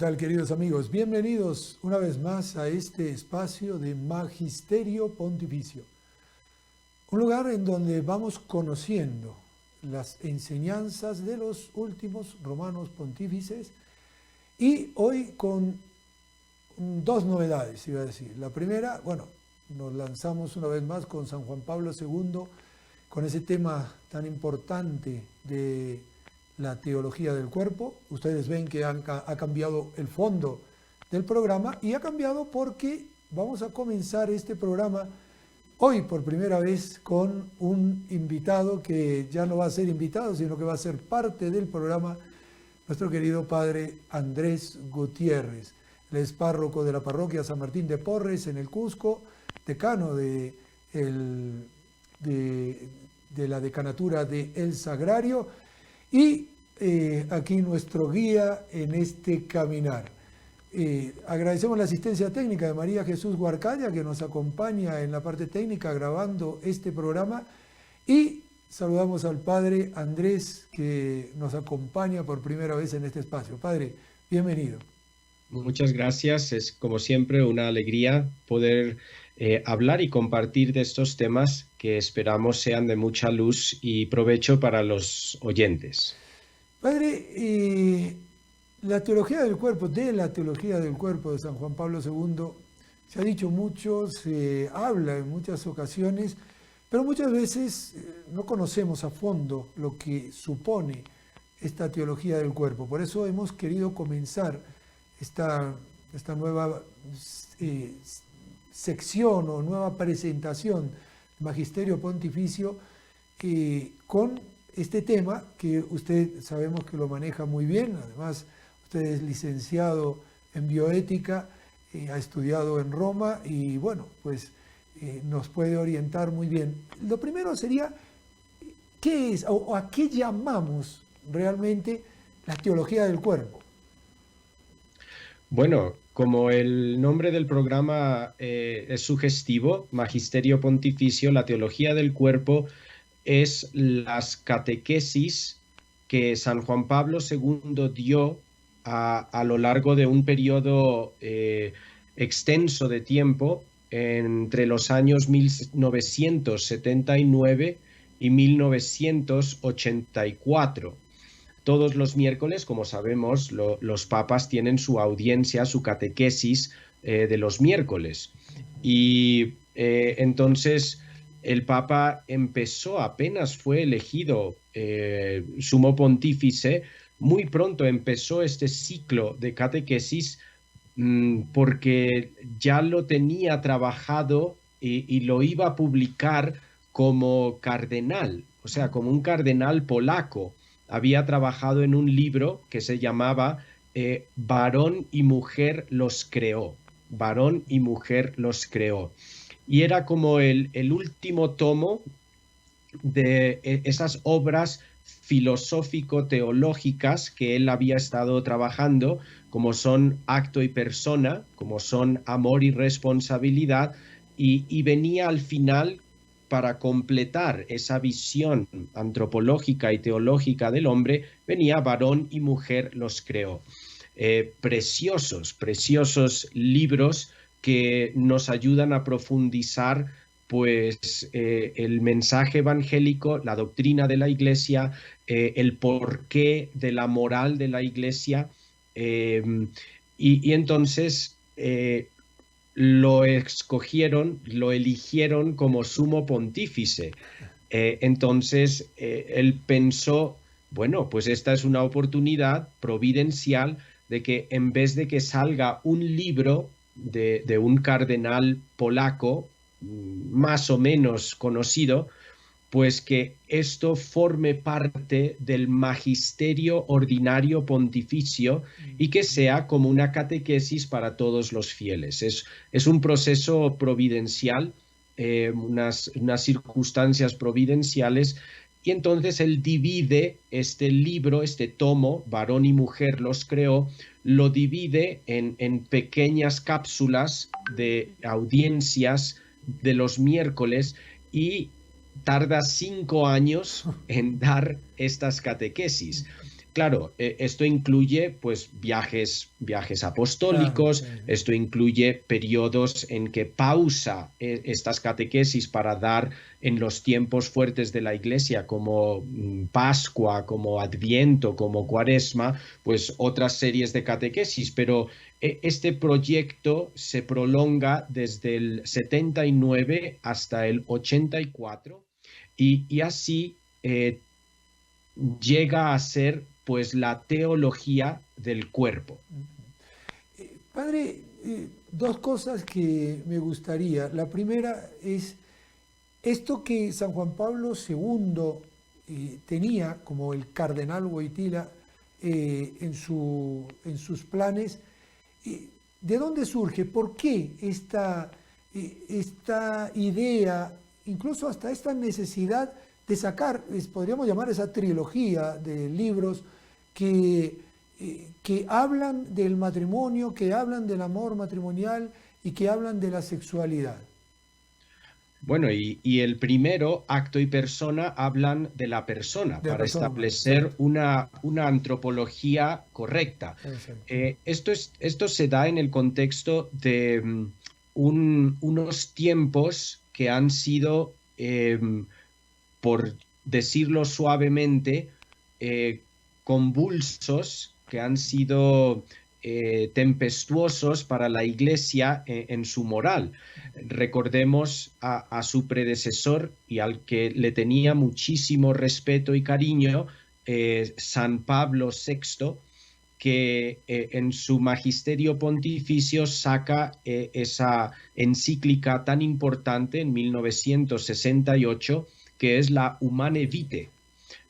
tal, queridos amigos? Bienvenidos una vez más a este espacio de Magisterio Pontificio. Un lugar en donde vamos conociendo las enseñanzas de los últimos romanos pontífices y hoy con dos novedades, iba a decir. La primera, bueno, nos lanzamos una vez más con San Juan Pablo II, con ese tema tan importante de la teología del cuerpo. Ustedes ven que ha cambiado el fondo del programa y ha cambiado porque vamos a comenzar este programa hoy por primera vez con un invitado que ya no va a ser invitado, sino que va a ser parte del programa, nuestro querido padre Andrés Gutiérrez. Él es párroco de la parroquia San Martín de Porres en el Cusco, decano de la decanatura de El Sagrario y aquí nuestro guía en este caminar. Agradecemos la asistencia técnica de María Jesús Huarcaya, que nos acompaña en la parte técnica grabando este programa, y saludamos al padre Andrés, que nos acompaña por primera vez en este espacio. Padre, bienvenido. Muchas gracias. Es como siempre una alegría poder hablar y compartir de estos temas que esperamos sean de mucha luz y provecho para los oyentes. Padre, la teología del cuerpo, de la teología del cuerpo de San Juan Pablo II, se ha dicho mucho, se habla en muchas ocasiones, pero muchas veces no conocemos a fondo lo que supone esta teología del cuerpo. Por eso hemos querido comenzar esta nueva sección o nueva presentación, Magisterio Pontificio, con este tema que usted sabemos que lo maneja muy bien. Además, usted es licenciado en bioética, ha estudiado en Roma y bueno, pues nos puede orientar muy bien. Lo primero sería, ¿qué es o a qué llamamos realmente la teología del cuerpo? Bueno, como el nombre del programa es sugestivo, Magisterio Pontificio, la teología del cuerpo es las catequesis que San Juan Pablo II dio a lo largo de un periodo extenso de tiempo entre los años 1979 y 1984. Todos los miércoles, como sabemos, los papas tienen su audiencia, su catequesis de los miércoles. Y entonces el Papa empezó, apenas fue elegido sumo pontífice, muy pronto empezó este ciclo de catequesis porque ya lo tenía trabajado y lo iba a publicar como cardenal, o sea, como un cardenal polaco. Había trabajado en un libro que se llamaba Varón y mujer los creó. Varón y mujer los creó. Y era como el último tomo de esas obras filosófico-teológicas que él había estado trabajando, como son Acto y Persona, como son Amor y Responsabilidad, y venía al final para completar esa visión antropológica y teológica del hombre, venía Varón y mujer los creó. Preciosos libros que nos ayudan a profundizar pues el mensaje evangélico, la doctrina de la Iglesia, el porqué de la moral de la Iglesia, y entonces lo escogieron, lo eligieron como sumo pontífice. Entonces él pensó, bueno, pues esta es una oportunidad providencial de que en vez de que salga un libro de un cardenal polaco, más o menos conocido, pues que esto forme parte del magisterio ordinario pontificio y que sea como una catequesis para todos los fieles. Es un proceso providencial, unas circunstancias providenciales, y entonces él divide este libro, este tomo, Varón y mujer los creó, lo divide en pequeñas cápsulas de audiencias de los miércoles y tarda 5 años en dar estas catequesis. claro, esto incluye pues viajes Claro, apostólicos, esto incluye periodos en que pausa estas catequesis para dar en los tiempos fuertes de la Iglesia, como Pascua, como Adviento, como Cuaresma, pues otras series de catequesis, pero este proyecto se prolonga desde el 79 hasta el 84 y así llega a ser pues la teología del cuerpo. Padre, dos cosas que me gustaría. La primera es esto que San Juan Pablo II tenía como el cardenal Wojtyla en sus planes. ¿De dónde surge? ¿Por qué esta idea, incluso hasta esta necesidad de sacar, podríamos llamar esa trilogía de libros que hablan del matrimonio, que hablan del amor matrimonial y que hablan de la sexualidad? Bueno, y el primero, acto y persona, hablan de la persona De la para persona humana, establecer exacto. una antropología correcta. Exacto. Esto se da en el contexto de unos tiempos que han sido, por decirlo suavemente, eh, convulsos, que han sido tempestuosos para la Iglesia en su moral. Recordemos a su predecesor y al que le tenía muchísimo respeto y cariño, San Pablo VI, que en su magisterio pontificio saca esa encíclica tan importante en 1968, que es la Humane Vitae.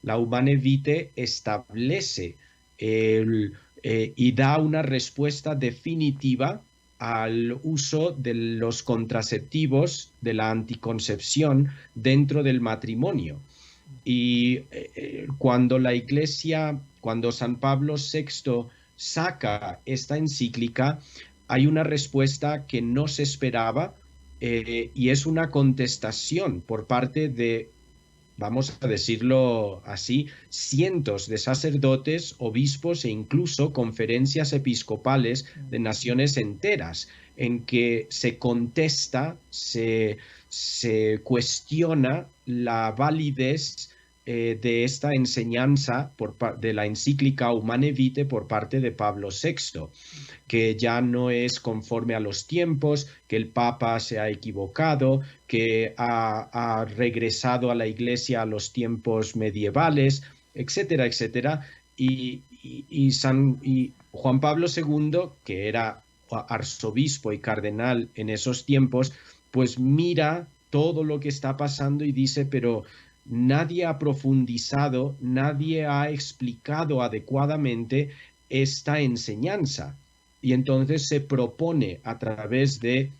La Humane Vitae establece y da una respuesta definitiva al uso de los contraceptivos, de la anticoncepción dentro del matrimonio. Y cuando la Iglesia, cuando San Pablo VI saca esta encíclica, hay una respuesta que no se esperaba y es una contestación por parte de, vamos a decirlo así, cientos de sacerdotes, obispos e incluso conferencias episcopales de naciones enteras, en que se contesta, se cuestiona la validez de esta enseñanza de la encíclica Humane Vitae por parte de Pablo VI, que ya no es conforme a los tiempos, que el Papa se ha equivocado, que ha regresado a la Iglesia a los tiempos medievales, etcétera, etcétera. Y Juan Pablo II, que era arzobispo y cardenal en esos tiempos, pues mira todo lo que está pasando y dice, pero nadie ha profundizado, nadie ha explicado adecuadamente esta enseñanza. Y entonces se propone a través de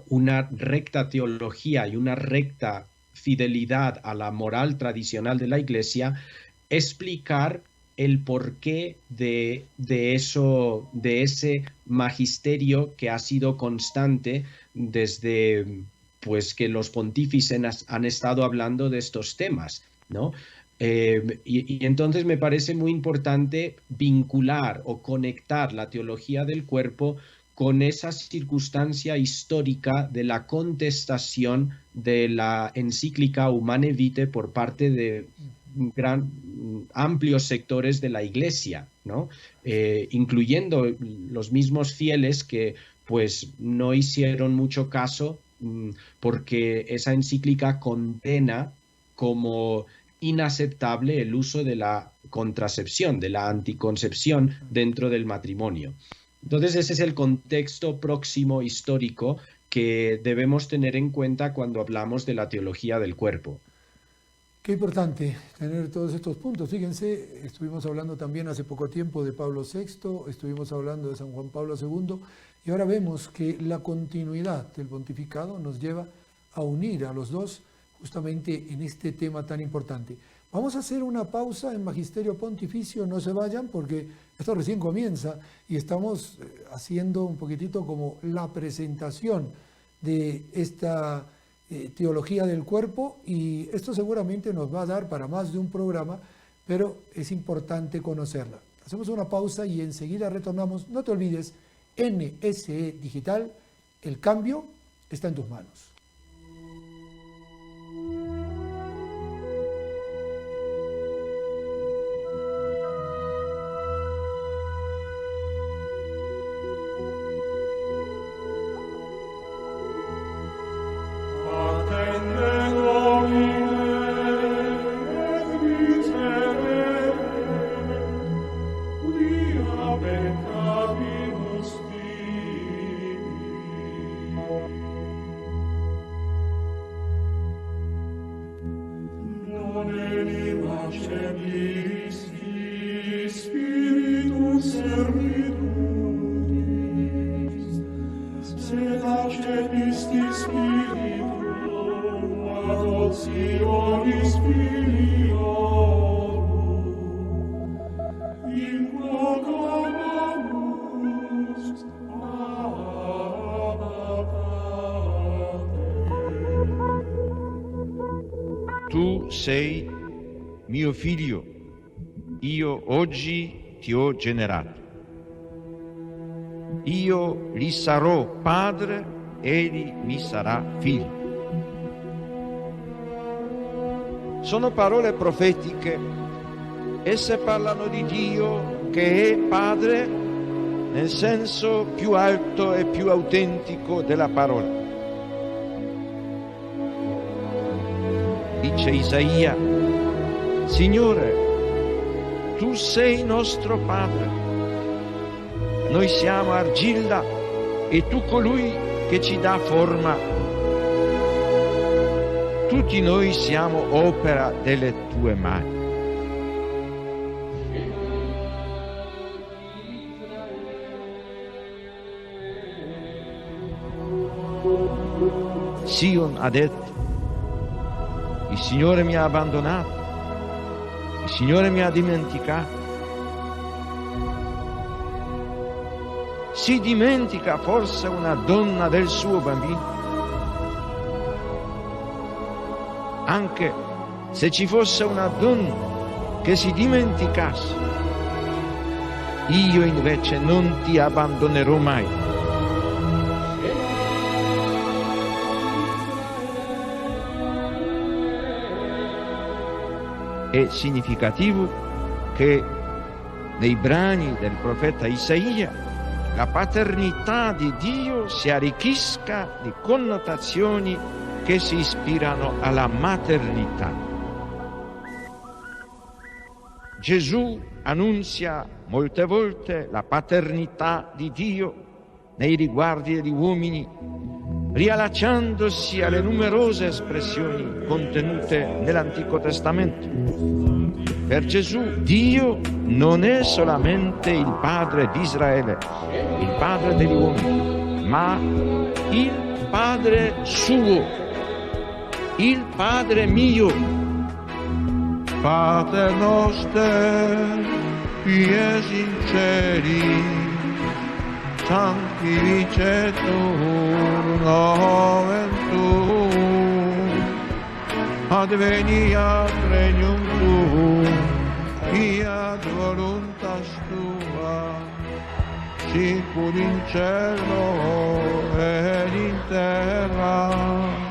una recta teología y una recta fidelidad a la moral tradicional de la Iglesia, explicar el porqué eso, de ese magisterio que ha sido constante desde pues que los pontífices han estado hablando de estos temas, ¿no? Y entonces me parece muy importante vincular o conectar la teología del cuerpo con esa circunstancia histórica de la contestación de la encíclica Humane Vitae por parte de amplios sectores de la Iglesia, ¿no? Incluyendo los mismos fieles que pues no hicieron mucho caso porque esa encíclica condena como inaceptable el uso de la contracepción, de la anticoncepción dentro del matrimonio. Entonces, ese es el contexto próximo histórico que debemos tener en cuenta cuando hablamos de la teología del cuerpo. Qué importante tener todos estos puntos. Fíjense, estuvimos hablando también hace poco tiempo de Pablo VI, estuvimos hablando de San Juan Pablo II, y ahora vemos que la continuidad del pontificado nos lleva a unir a los dos justamente en este tema tan importante. Vamos a hacer una pausa en Magisterio Pontificio, no se vayan porque esto recién comienza y estamos haciendo un poquitito como la presentación de esta teología del cuerpo, y esto seguramente nos va a dar para más de un programa, pero es importante conocerla. Hacemos una pausa y enseguida retornamos. No te olvides, NSE Digital, el cambio está en tus manos. Tu sei mio figlio, io oggi ti ho generato. Io gli sarò padre, egli mi sarà figlio. Sono parole profetiche, esse parlano di Dio che è padre nel senso più alto e più autentico della parola. Dice Isaia: Signore, tu sei nostro Padre, noi siamo argilla e tu colui che ci dà forma. Tutti noi siamo opera delle tue mani. Sion ha detto: il Signore mi ha abbandonato, il Signore mi ha dimenticato. Si dimentica forse una donna del suo bambino? Anche se ci fosse una donna che si dimenticasse, io invece non ti abbandonerò mai. È significativo che nei brani del profeta Isaia la paternità di Dio si arricchisca di connotazioni che si ispirano alla maternità. Gesù annunzia molte volte la paternità di Dio nei riguardi degli uomini, riallacciandosi alle numerose espressioni contenute nell'Antico Testamento. Per Gesù Dio non è solamente il Padre di Israele, il Padre degli uomini, ma il Padre suo, il Padre mio. Pater noster, qui es in celi, sanctificetur nomen tuum, adveniat regnum tuum, fiat voluntas tua, sicur in cielo ed in terra.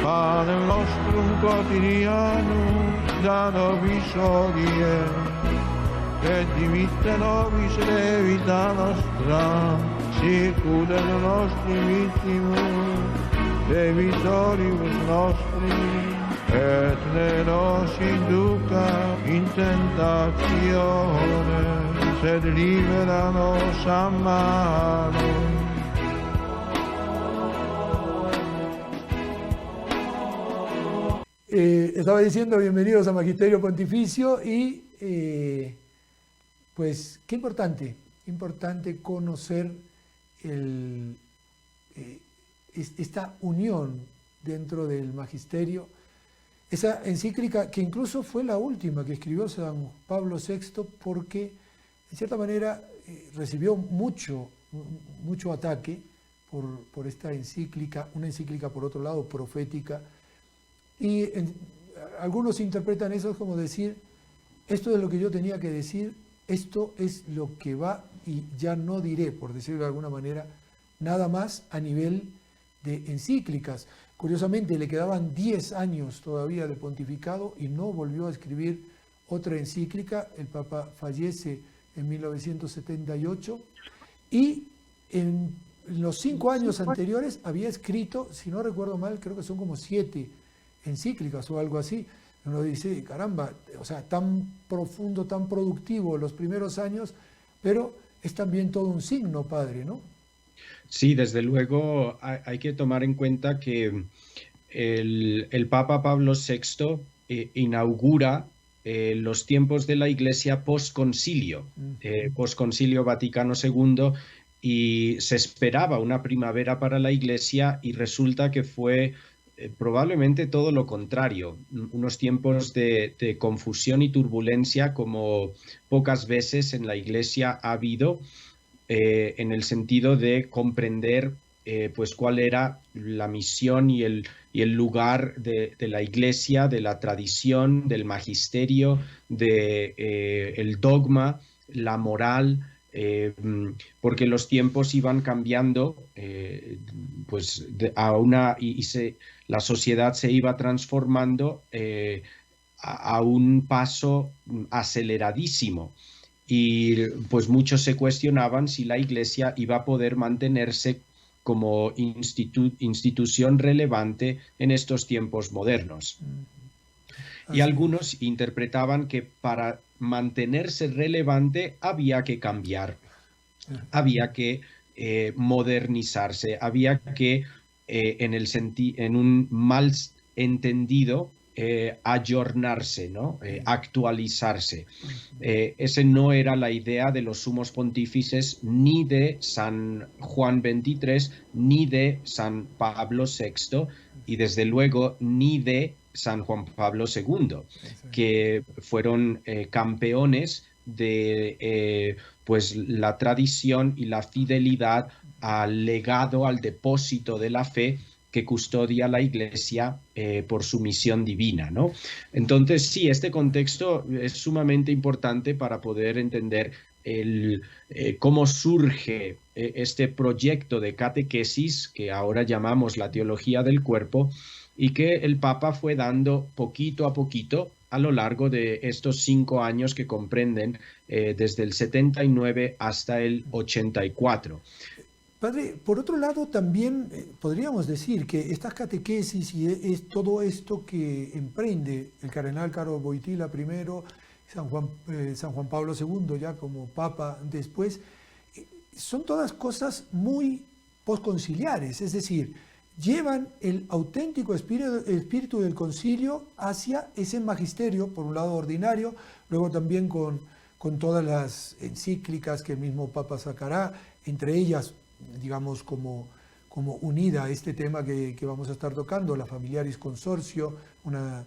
Pane nostrum quotidianum da nobis hodie, et dimitte nobis debita nostra, sicur et nostri vittimus, debitoribus nostri, et ne nos induca in tentatione, sed libera nos a malo. Estaba diciendo bienvenidos a Magisterio Pontificio y pues qué importante conocer esta unión dentro del magisterio, esa encíclica que incluso fue la última que escribió San Pablo VI, porque en cierta manera recibió mucho ataque por esta encíclica, una encíclica por otro lado profética. Y algunos interpretan eso como decir, esto es lo que yo tenía que decir, esto es lo que va y ya no diré, por decirlo de alguna manera, nada más a nivel de encíclicas. Curiosamente, le quedaban 10 años todavía de pontificado y no volvió a escribir otra encíclica. El Papa fallece en 1978 y en los 5 años anteriores había escrito, si no recuerdo mal, creo que son como 7 encíclicas o algo así. Uno dice, caramba, o sea, tan profundo, tan productivo los primeros años, pero es también todo un signo, padre, ¿no? Sí, desde luego hay que tomar en cuenta que el Papa Pablo VI inaugura los tiempos de la Iglesia post-concilio Vaticano II, y se esperaba una primavera para la Iglesia y resulta que fue probablemente todo lo contrario, unos tiempos de confusión y turbulencia como pocas veces en la Iglesia ha habido, en el sentido de comprender pues cuál era la misión y el lugar de la Iglesia, de la tradición, del magisterio, el dogma, la moral, porque los tiempos iban cambiando, pues la sociedad se iba transformando a un paso aceleradísimo. Y pues muchos se cuestionaban si la Iglesia iba a poder mantenerse como institución relevante en estos tiempos modernos. Y algunos interpretaban que para mantenerse relevante había que cambiar, había que modernizarse, había que, en un mal entendido, ayornarse, ¿no? Actualizarse. Esa no era la idea de los sumos pontífices ni de San Juan XXIII, ni de San Pablo VI y desde luego ni de San Juan Pablo II, que fueron campeones de pues la tradición y la fidelidad al legado, al depósito de la fe que custodia la Iglesia por su misión divina, ¿no? Entonces, sí, este contexto es sumamente importante para poder entender cómo surge este proyecto de catequesis que ahora llamamos la teología del cuerpo y que el Papa fue dando poquito a poquito a lo largo de estos 5 años que comprenden desde el 79 hasta el 84. Padre, por otro lado, también podríamos decir que estas catequesis y es todo esto que emprende el cardenal Karol Wojtyła primero, San Juan Pablo II ya como Papa después, son todas cosas muy posconciliares, es decir, llevan el auténtico espíritu del concilio hacia ese magisterio, por un lado ordinario, luego también con todas las encíclicas que el mismo Papa sacará, entre ellas, digamos, como unida a este tema que vamos a estar tocando, la Familiaris Consortio, una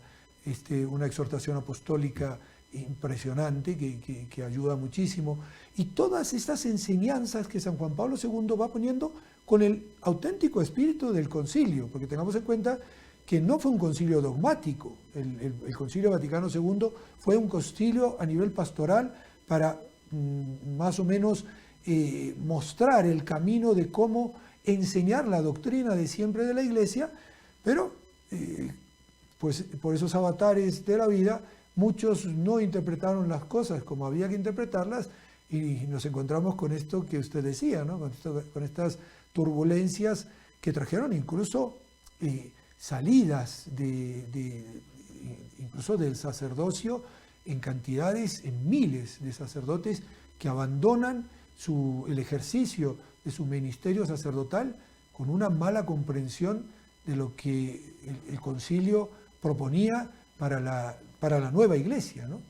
exhortación apostólica impresionante que ayuda muchísimo, y todas estas enseñanzas que San Juan Pablo II va poniendo con el auténtico espíritu del concilio, porque tengamos en cuenta que no fue un concilio dogmático, el Concilio Vaticano II fue un concilio a nivel pastoral para más o menos mostrar el camino de cómo enseñar la doctrina de siempre de la Iglesia, pero pues por esos avatares de la vida muchos no interpretaron las cosas como había que interpretarlas y nos encontramos con esto que usted decía, ¿no? Con estas turbulencias que trajeron incluso salidas incluso del sacerdocio en cantidades, en miles de sacerdotes que abandonan el ejercicio de su ministerio sacerdotal con una mala comprensión de lo que el concilio proponía para la nueva Iglesia, ¿no?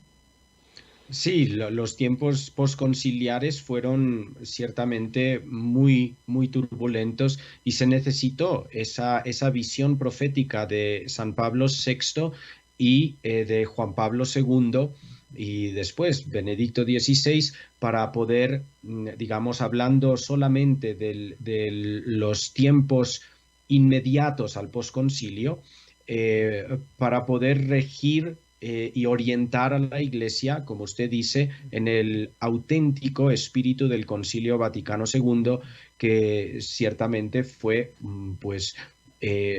Sí, los tiempos posconciliares fueron ciertamente muy, muy turbulentos y se necesitó esa visión profética de San Pablo VI y de Juan Pablo II y después Benedicto XVI para poder, digamos, hablando solamente de los tiempos inmediatos al posconcilio, para poder regir y orientar a la Iglesia, como usted dice, en el auténtico espíritu del Concilio Vaticano II, que ciertamente fue pues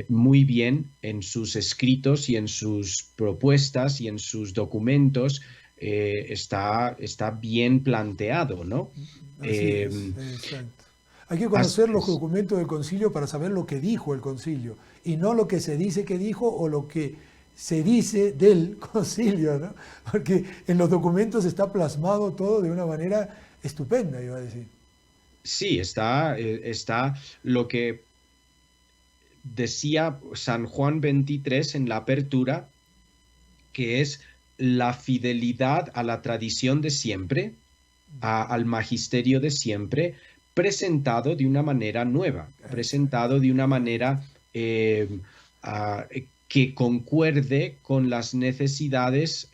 muy bien en sus escritos y en sus propuestas y en sus documentos. Está bien planteado, ¿no? Así es, exacto. Hay que conocer los documentos del concilio para saber lo que dijo el concilio y no lo que se dice que dijo o lo que se dice del concilio, ¿no? Porque en los documentos está plasmado todo de una manera estupenda, iba a decir. Sí, está lo que decía San Juan 23 en la apertura, que es la fidelidad a la tradición de siempre, al magisterio de siempre, presentado de una manera nueva, presentado de una manera que concuerde con las necesidades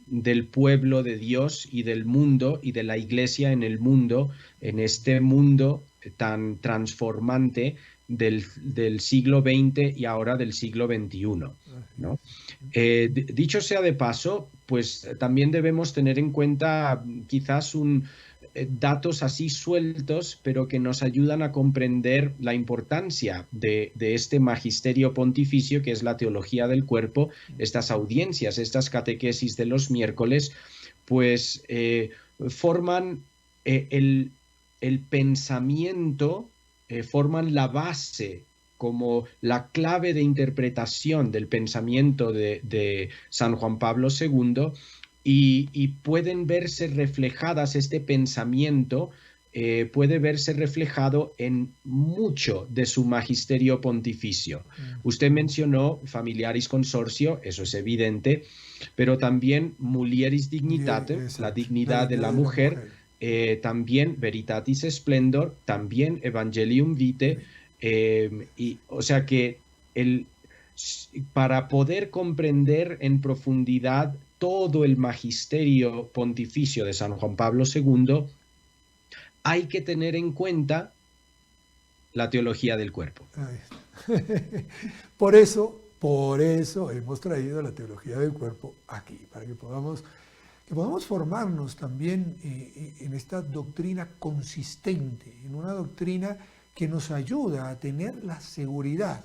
del pueblo de Dios y del mundo y de la Iglesia en el mundo, en este mundo tan transformante del siglo XX y ahora del siglo XXI, ¿no? Dicho sea de paso, pues también debemos tener en cuenta quizás datos así sueltos, pero que nos ayudan a comprender la importancia de este magisterio pontificio, que es la teología del cuerpo. Estas audiencias, estas catequesis de los miércoles, pues forman el pensamiento, forman la base, como la clave de interpretación del pensamiento de San Juan Pablo II, y pueden verse reflejadas, este pensamiento puede verse reflejado en mucho de su magisterio pontificio. Usted mencionó Familiaris Consortio, eso es evidente, pero también Mulieris Dignitatem, la dignidad de la mujer, también Veritatis Splendor, también Evangelium Vitae, o sea que para poder comprender en profundidad todo el magisterio pontificio de San Juan Pablo II, hay que tener en cuenta la teología del cuerpo. Por eso hemos traído la teología del cuerpo aquí, para que podamos formarnos también en esta doctrina consistente, en una doctrina que nos ayuda a tener la seguridad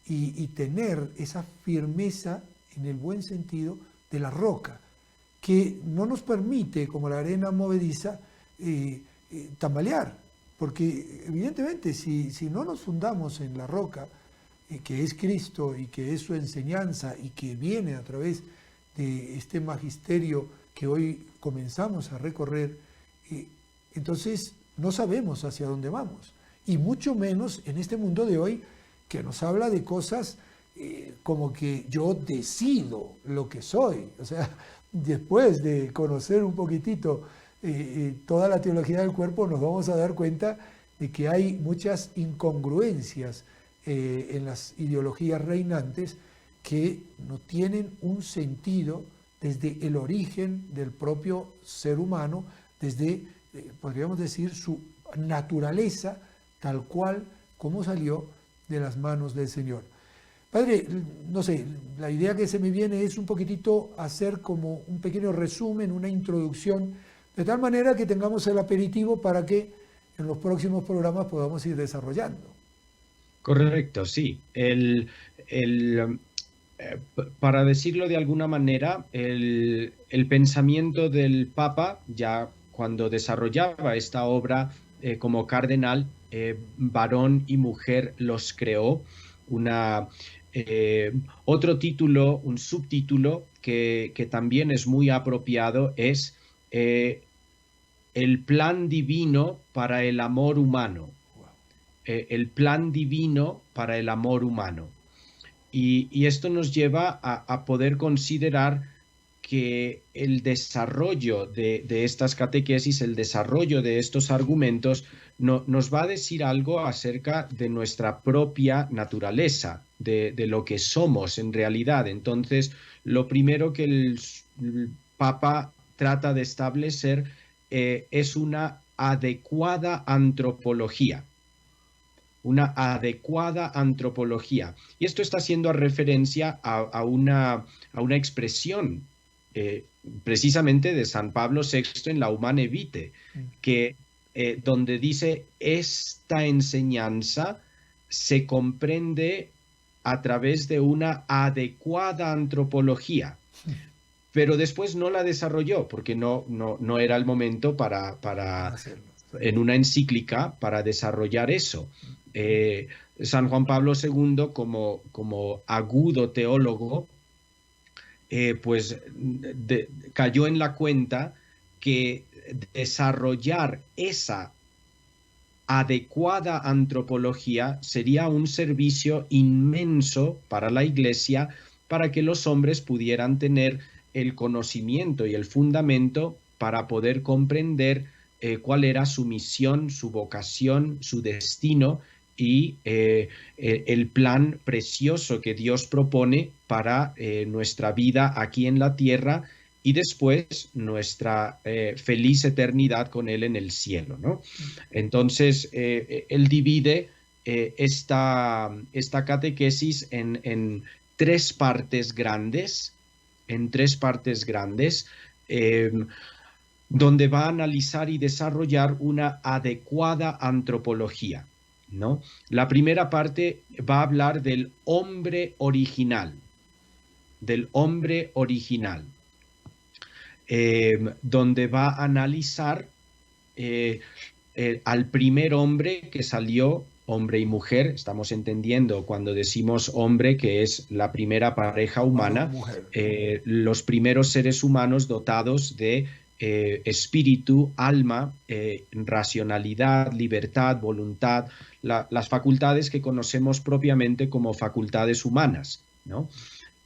y tener esa firmeza en el buen sentido de la roca, que no nos permite, como la arena movediza, tambalear, porque evidentemente si no nos fundamos en la roca, que es Cristo y que es su enseñanza y que viene a través de este magisterio que hoy comenzamos a recorrer, entonces no sabemos hacia dónde vamos, y mucho menos en este mundo de hoy que nos habla de cosas como que yo decido lo que soy. O sea, después de conocer un poquitito toda la teología del cuerpo, nos vamos a dar cuenta de que hay muchas incongruencias en las ideologías reinantes que no tienen un sentido desde el origen del propio ser humano, desde, podríamos decir, su naturaleza tal cual como salió de las manos del Señor. Padre, no sé, la idea que se me viene es un poquitito hacer como un pequeño resumen, una introducción, de tal manera que tengamos el aperitivo para que en los próximos programas podamos ir desarrollando. Correcto, sí. Para decirlo de alguna manera, el pensamiento del Papa, ya cuando desarrollaba esta obra como cardenal, varón y mujer los creó, otro título, un subtítulo que también es muy apropiado es el plan divino para el amor humano. El plan divino para el amor humano. Y esto nos lleva a poder considerar que el desarrollo de estas catequesis, el desarrollo de estos argumentos, nos va a decir algo acerca de nuestra propia naturaleza, de lo que somos en realidad. Entonces, lo primero que el Papa trata de establecer es una adecuada antropología. una adecuada antropología. Y esto está haciendo referencia a una expresión precisamente de San Pablo VI en la Humanae Vitae, que, donde dice, esta enseñanza se comprende a través de una adecuada antropología. Pero después no la desarrolló porque no era el momento para en una encíclica para desarrollar eso. San Juan Pablo II, como agudo teólogo, pues cayó en la cuenta que desarrollar esa adecuada antropología sería un servicio inmenso para la Iglesia, para que los hombres pudieran tener el conocimiento y el fundamento para poder comprender cuál era su misión, su vocación, su destino y el plan precioso que Dios propone para nuestra vida aquí en la tierra y después nuestra feliz eternidad con Él en el cielo, ¿no? Entonces, Él divide esta catequesis en tres partes grandes, donde va a analizar y desarrollar una adecuada antropología, ¿no? La primera parte va a hablar del hombre original, donde va a analizar al primer hombre que salió, hombre y mujer. Estamos entendiendo cuando decimos hombre que es la primera pareja humana, los primeros seres humanos dotados de espíritu, alma, racionalidad, libertad, voluntad, las facultades que conocemos propiamente como facultades humanas, ¿no?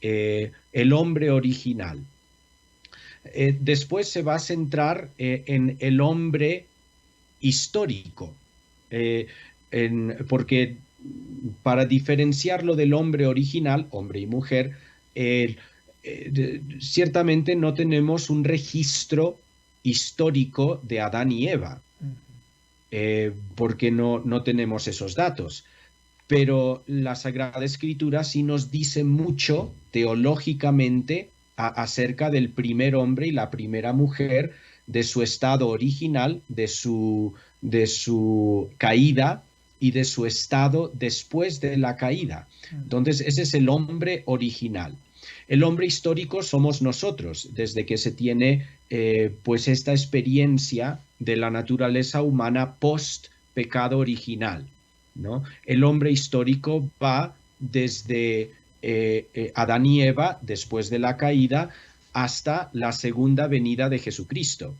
El hombre original. Después se va a centrar en el hombre histórico, porque para diferenciarlo del hombre original, hombre y mujer, ciertamente no tenemos un registro histórico de Adán y Eva, porque no tenemos esos datos. Pero la Sagrada Escritura sí nos dice mucho teológicamente acerca del primer hombre y la primera mujer, de su estado original, de su caída y de su estado después de la caída. Entonces, ese es el hombre original. El hombre histórico somos nosotros, desde que se tiene pues esta experiencia de la naturaleza humana post-pecado original, ¿no? El hombre histórico va desde Adán y Eva, después de la caída, hasta la segunda venida de Jesucristo.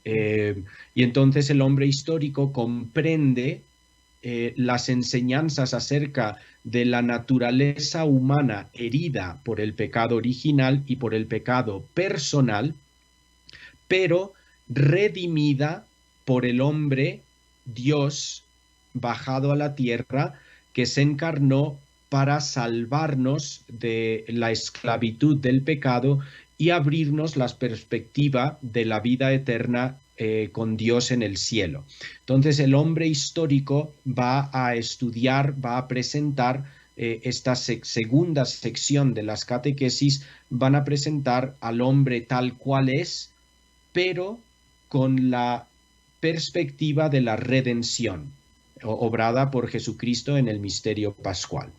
Y entonces el hombre histórico comprende las enseñanzas acerca de la naturaleza humana herida por el pecado original y por el pecado personal, pero redimida por el hombre Dios bajado a la tierra, que se encarnó para salvarnos de la esclavitud del pecado y abrirnos la perspectiva de la vida eterna con Dios en el cielo. Entonces el hombre histórico va a estudiar, va a presentar esta segunda sección de las catequesis, van a presentar al hombre tal cual es, pero con la perspectiva de la redención obrada por Jesucristo en el misterio pascual.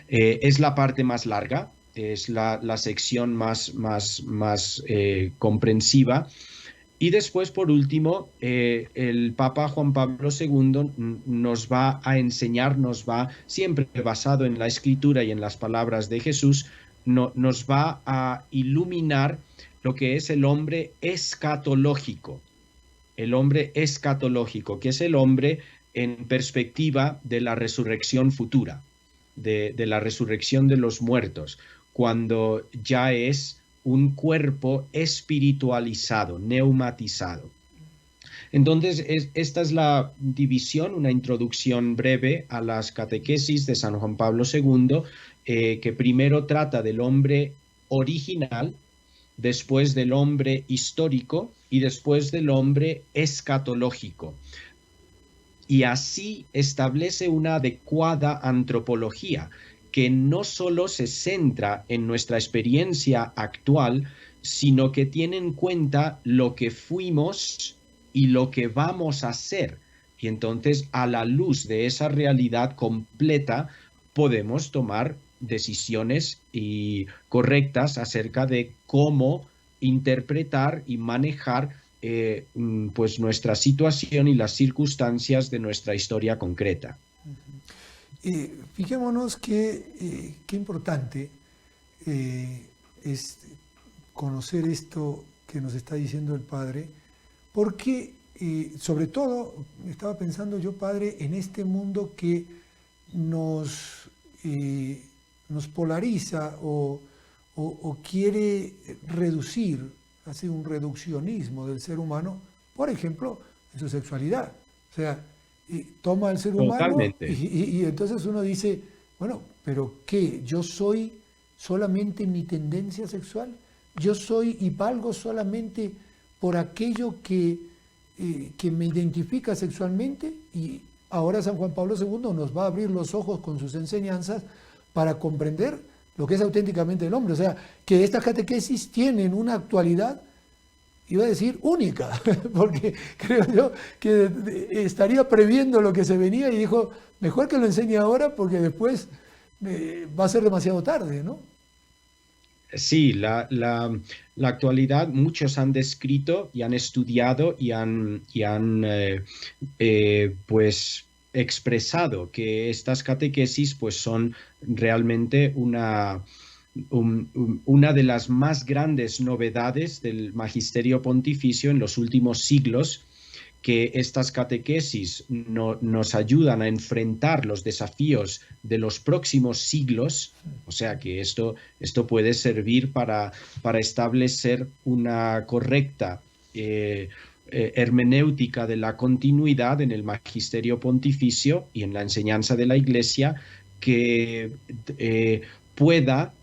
Es la parte más larga, es la sección más comprensiva. Y después, por último, el Papa Juan Pablo II nos va a enseñar, siempre basado en la Escritura y en las palabras de Jesús, nos va a iluminar lo que es el hombre escatológico. El hombre escatológico, que es el hombre en perspectiva de la resurrección futura, de la resurrección de los muertos, cuando ya es un cuerpo espiritualizado, neumatizado. Entonces, esta es la división, una introducción breve a las catequesis de San Juan Pablo II, que primero trata del hombre original, después del hombre histórico y después del hombre escatológico. y así establece una adecuada antropología que no solo se centra en nuestra experiencia actual, sino que tiene en cuenta lo que fuimos y lo que vamos a ser. Y entonces, a la luz de esa realidad completa, podemos tomar decisiones correctas acerca de cómo interpretar y manejar pues nuestra situación y las circunstancias de nuestra historia concreta. Fijémonos qué importante es conocer esto que nos está diciendo el Padre, porque sobre todo, estaba pensando yo, Padre, en este mundo que nos polariza o quiere reducir, hace un reduccionismo del ser humano, por ejemplo, en su sexualidad. O sea, toma al ser humano y entonces uno dice, bueno, pero ¿qué? ¿Yo soy solamente mi tendencia sexual? ¿Yo soy y valgo solamente por aquello que me identifica sexualmente? Y ahora San Juan Pablo II nos va a abrir los ojos con sus enseñanzas para comprender lo que es auténticamente el hombre. O sea, que estas catequesis tienen una actualidad, iba a decir, única, porque creo yo que estaría previendo lo que se venía y dijo, mejor que lo enseñe ahora porque después va a ser demasiado tarde, ¿no? Sí, la actualidad muchos han descrito y han estudiado y han pues expresado que estas catequesis pues son realmente una de las más grandes novedades del magisterio pontificio en los últimos siglos, que estas catequesis nos ayudan a enfrentar los desafíos de los próximos siglos. O sea que esto puede servir para establecer una correcta hermenéutica de la continuidad en el magisterio pontificio y en la enseñanza de la Iglesia, que pueda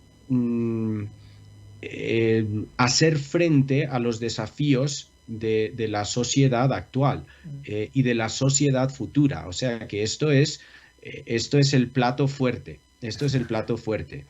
hacer frente a los desafíos de la sociedad actual y de la sociedad futura. O sea que esto es el plato fuerte. Esto es el plato fuerte.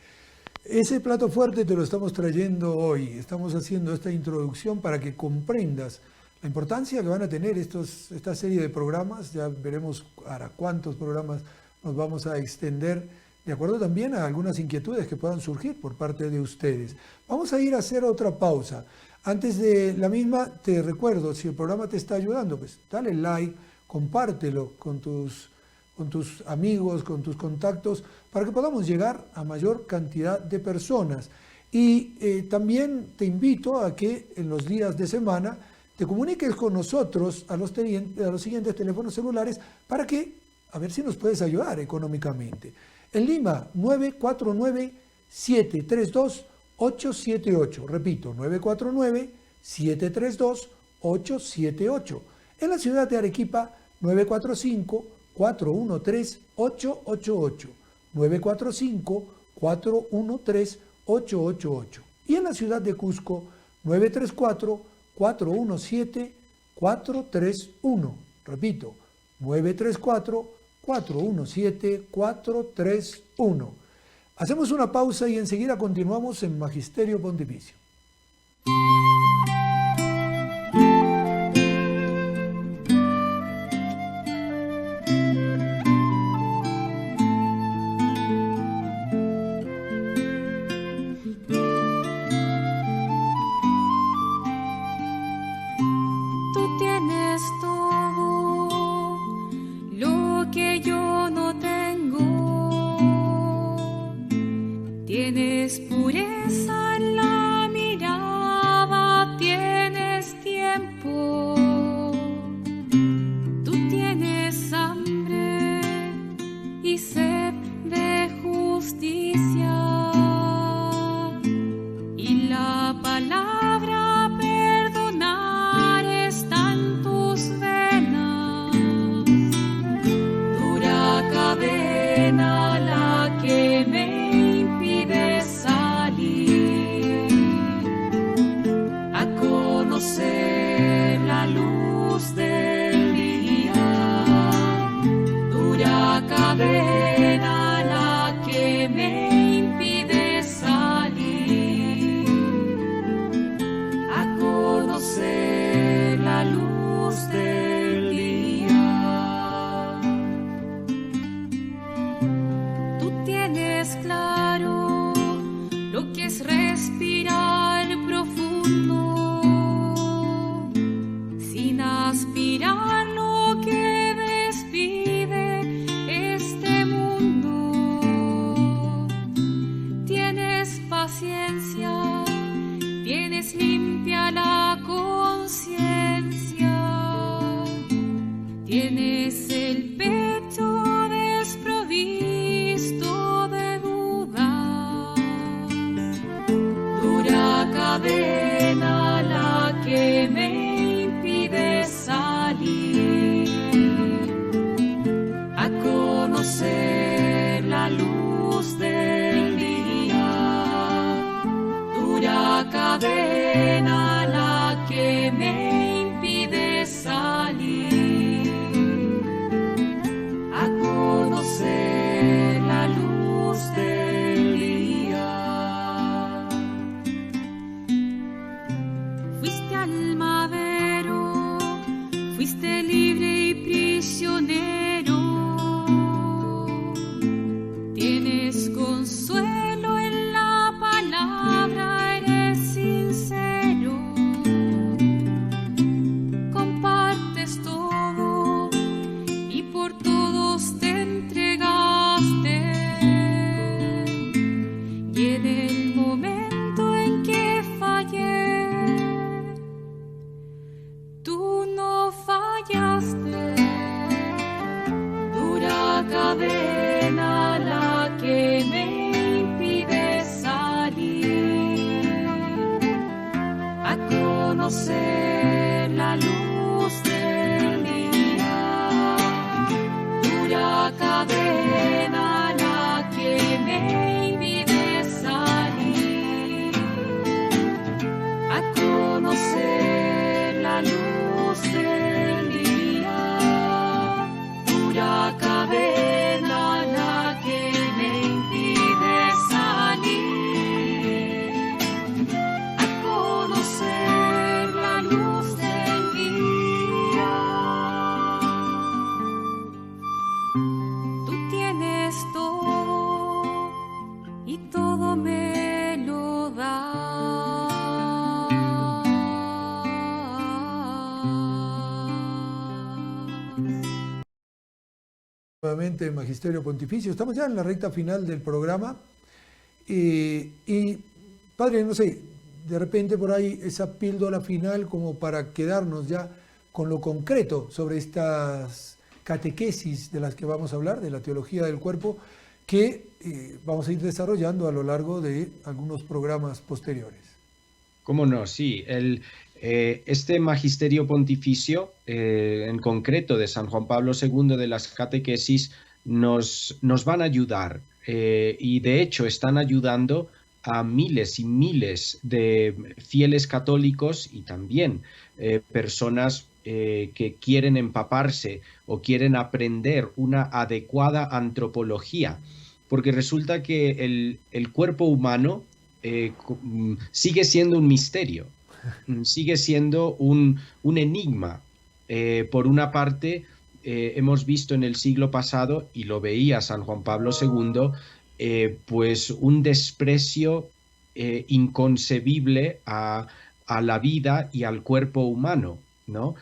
Ese plato fuerte te lo estamos trayendo hoy. Estamos haciendo esta introducción para que comprendas la importancia que van a tener esta serie de programas. Ya veremos para cuántos programas nos vamos a extender, de acuerdo también a algunas inquietudes que puedan surgir por parte de ustedes. Vamos a ir a hacer otra pausa. Antes de la misma, te recuerdo, si el programa te está ayudando, pues dale like, compártelo con tus amigos, con tus contactos, para que podamos llegar a mayor cantidad de personas. Y también te invito a que en los días de semana te comuniques con nosotros a los siguientes teléfonos celulares para que, a ver si nos puedes ayudar económicamente. En Lima, 949-732-878. Repito, 949-732-878. En la ciudad de Arequipa, 945-413-888. 945-413-888. Y en la ciudad de Cusco, 934-417-431. Repito, 934-417-431. Hacemos una pausa y enseguida continuamos en Magisterio Pontificio. Tienes pureza en la mirada, cadena la que me impide salir a conocer la luz del día. Dura cadena la que me impide salir a conocer la luz del día. Dura cadena la que me impide salir a conocer la luz del día. Tú tienes todo y todo me lo das. Nuevamente Magisterio Pontificio. Estamos ya en la recta final del programa. Y, padre, no sé, de repente por ahí esa píldora final como para quedarnos ya con lo concreto sobre estas catequesis de las que vamos a hablar, de la teología del cuerpo, que vamos a ir desarrollando a lo largo de algunos programas posteriores. ¿Cómo no? Sí, este magisterio pontificio, en concreto de San Juan Pablo II, de las catequesis, nos van a ayudar y de hecho están ayudando a miles y miles de fieles católicos y también personas que quieren empaparse o quieren aprender una adecuada antropología, porque resulta que el cuerpo humano sigue siendo un misterio, sigue siendo un enigma. Por una parte, hemos visto en el siglo pasado, y lo veía San Juan Pablo II, pues un desprecio inconcebible a la vida y al cuerpo humano, ¿no?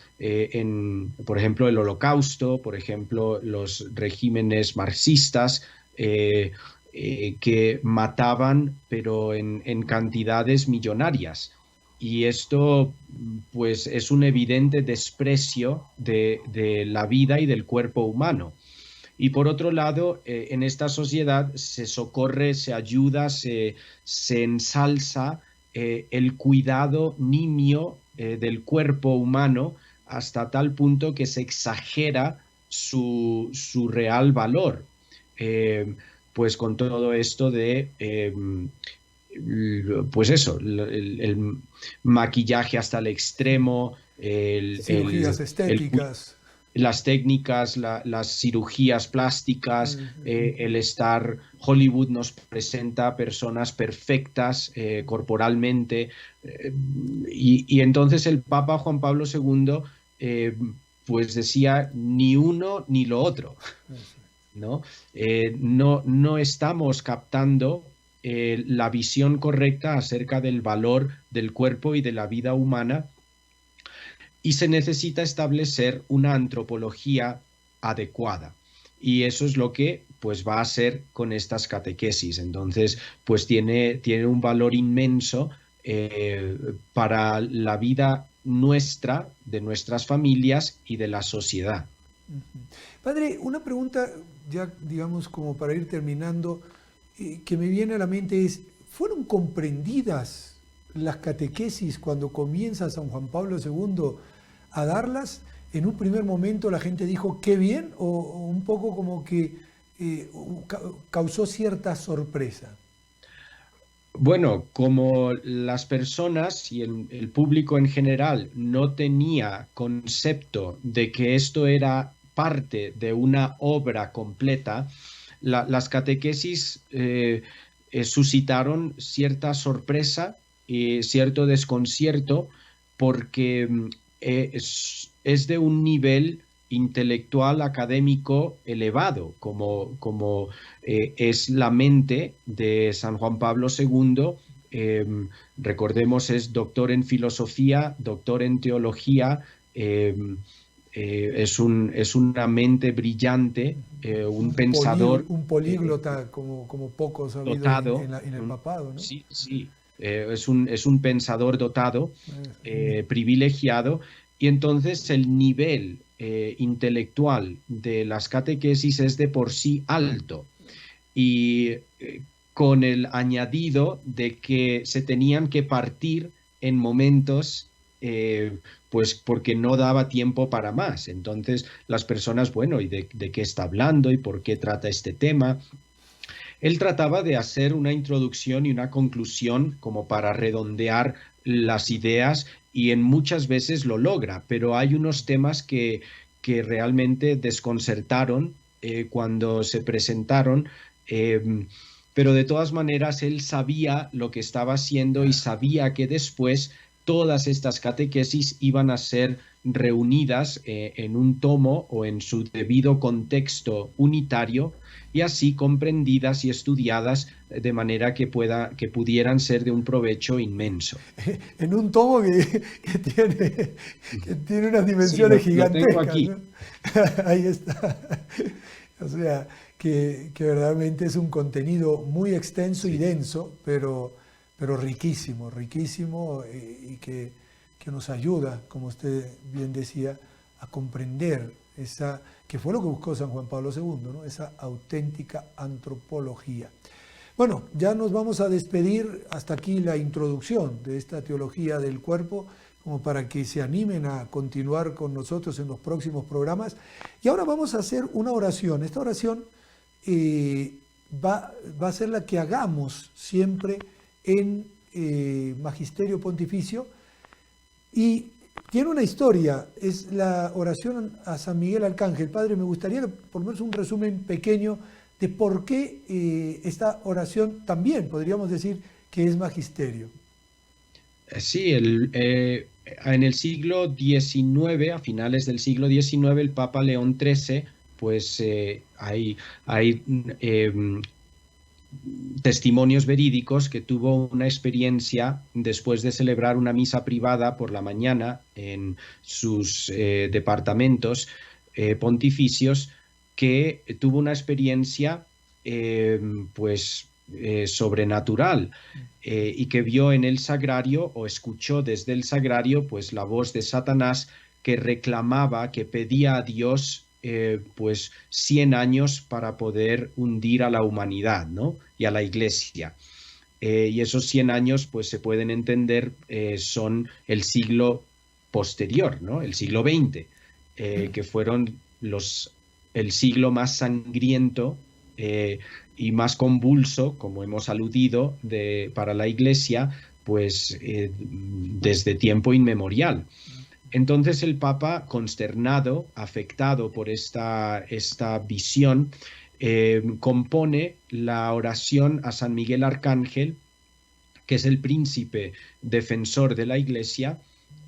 Por ejemplo, el Holocausto, por ejemplo, los regímenes marxistas, que mataban, pero en cantidades millonarias. Y esto, pues, es un evidente desprecio de la vida y del cuerpo humano. Y por otro lado, en esta sociedad se socorre, se ayuda, se ensalza el cuidado nimio del cuerpo humano hasta tal punto que se exagera su real valor. Pues con todo esto de, pues eso, el maquillaje hasta el extremo, cirugías estéticas, las técnicas, las cirugías plásticas, el estar, Hollywood nos presenta personas perfectas corporalmente, y entonces el Papa Juan Pablo II pues decía ni uno ni lo otro, ¿no? No estamos captando la visión correcta acerca del valor del cuerpo y de la vida humana, y se necesita establecer una antropología adecuada. Y eso es lo que pues va a hacer con estas catequesis. Entonces, pues tiene un valor inmenso para la vida nuestra, de nuestras familias y de la sociedad. Padre, una pregunta ya, digamos, como para ir terminando, que me viene a la mente es, ¿fueron comprendidas las catequesis cuando comienza San Juan Pablo II a darlas? En un primer momento la gente dijo, qué bien, o un poco como que causó cierta sorpresa. Bueno, como las personas y el público en general no tenía concepto de que esto era parte de una obra completa, las catequesis suscitaron cierta sorpresa y cierto desconcierto, porque es de un nivel intelectual académico elevado, como es la mente de San Juan Pablo II. Recordemos, es doctor en filosofía, doctor en teología, es una mente brillante, un pensador. Un políglota como pocos ha habido dotado, en el papado, ¿no? Sí, sí. Es un pensador dotado, privilegiado, y entonces el nivel intelectual de las catequesis es de por sí alto, y con el añadido de que se tenían que partir en momentos, pues porque no daba tiempo para más. Entonces las personas, bueno, ¿y de qué está hablando y por qué trata este tema? Él trataba de hacer una introducción y una conclusión como para redondear las ideas, y en muchas veces lo logra, pero hay unos temas que realmente desconcertaron cuando se presentaron, pero de todas maneras él sabía lo que estaba haciendo y sabía que después todas estas catequesis iban a ser reunidas en un tomo o en su debido contexto unitario, y así comprendidas y estudiadas de manera que pudieran ser de un provecho inmenso. En un tomo que tiene unas dimensiones gigantescas. Lo tengo aquí. ¿No? Ahí está. O sea, que verdaderamente es un contenido muy extenso y denso, pero riquísimo, y que nos ayuda, como usted bien decía, a comprender que fue lo que buscó San Juan Pablo II, ¿no? Esa auténtica antropología. Bueno, ya nos vamos a despedir. Hasta aquí la introducción de esta teología del cuerpo, como para que se animen a continuar con nosotros en los próximos programas. Y ahora vamos a hacer una oración. Esta oración va a ser la que hagamos siempre en Magisterio Pontificio, y tiene una historia. Es la oración a San Miguel Arcángel. Padre, me gustaría que por lo menos un resumen pequeño de por qué esta oración también podríamos decir que es magisterio. Sí, en el siglo XIX, a finales del siglo XIX, el Papa León XIII, pues hay testimonios verídicos que tuvo una experiencia después de celebrar una misa privada por la mañana en sus departamentos pontificios, que tuvo una experiencia sobrenatural, y que vio en el sagrario, o escuchó desde el sagrario, pues la voz de Satanás que reclamaba, que pedía a Dios 100 años para poder hundir a la humanidad, ¿no? Y a la Iglesia. Y esos 100 años, pues se pueden entender, son el siglo posterior, ¿no? El siglo XX, que fueron el siglo más sangriento y más convulso, como hemos aludido, para la Iglesia, pues desde tiempo inmemorial. Entonces el Papa, consternado, afectado por esta visión, compone la oración a San Miguel Arcángel, que es el príncipe defensor de la Iglesia,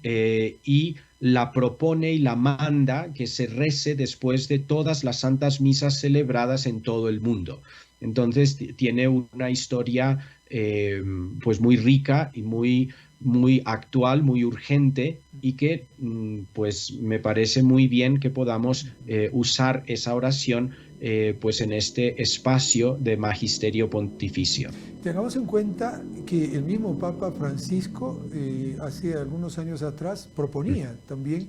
y la propone y la manda que se rece después de todas las santas misas celebradas en todo el mundo. Entonces tiene una historia pues muy rica y muy actual, muy urgente, y que pues me parece muy bien que podamos usar esa oración pues en este espacio de Magisterio Pontificio. Tengamos en cuenta que el mismo Papa Francisco hace algunos años atrás proponía también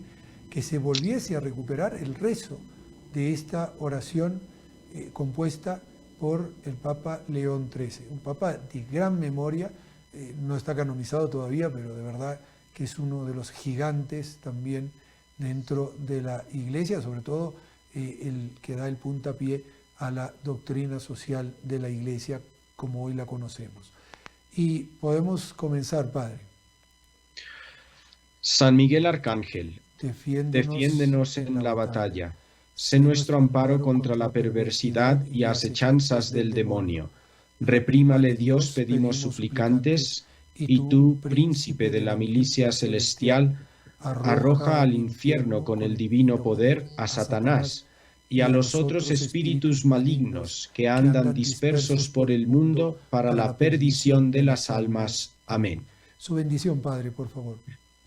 que se volviese a recuperar el rezo de esta oración compuesta por el Papa León XIII, un Papa de gran memoria. No está canonizado todavía, pero de verdad que es uno de los gigantes también dentro de la Iglesia, sobre todo el que da el puntapié a la doctrina social de la Iglesia como hoy la conocemos. Y podemos comenzar, Padre. San Miguel Arcángel, defiéndenos en la batalla. Sé nuestro amparo contra la perversidad y asechanzas del demonio. Reprímale Dios, pedimos suplicantes, y tú, príncipe de la milicia celestial, arroja al infierno con el divino poder a Satanás y a los otros espíritus malignos que andan dispersos por el mundo para la perdición de las almas. Amén. Su bendición, Padre, por favor.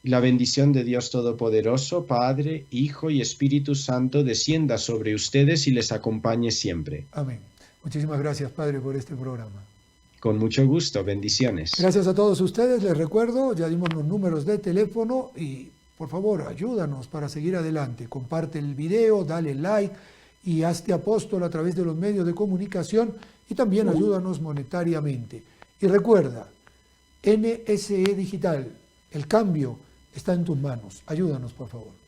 La bendición de Dios Todopoderoso, Padre, Hijo y Espíritu Santo, descienda sobre ustedes y les acompañe siempre. Amén. Muchísimas gracias, Padre, por este programa. Con mucho gusto, bendiciones. Gracias a todos ustedes. Les recuerdo, ya dimos los números de teléfono y Por favor, ayúdanos para seguir adelante. Comparte el video, dale like y hazte apóstol a través de los medios de comunicación y también ayúdanos monetariamente. Y recuerda, NSE Digital, el cambio está en tus manos. Ayúdanos, por favor.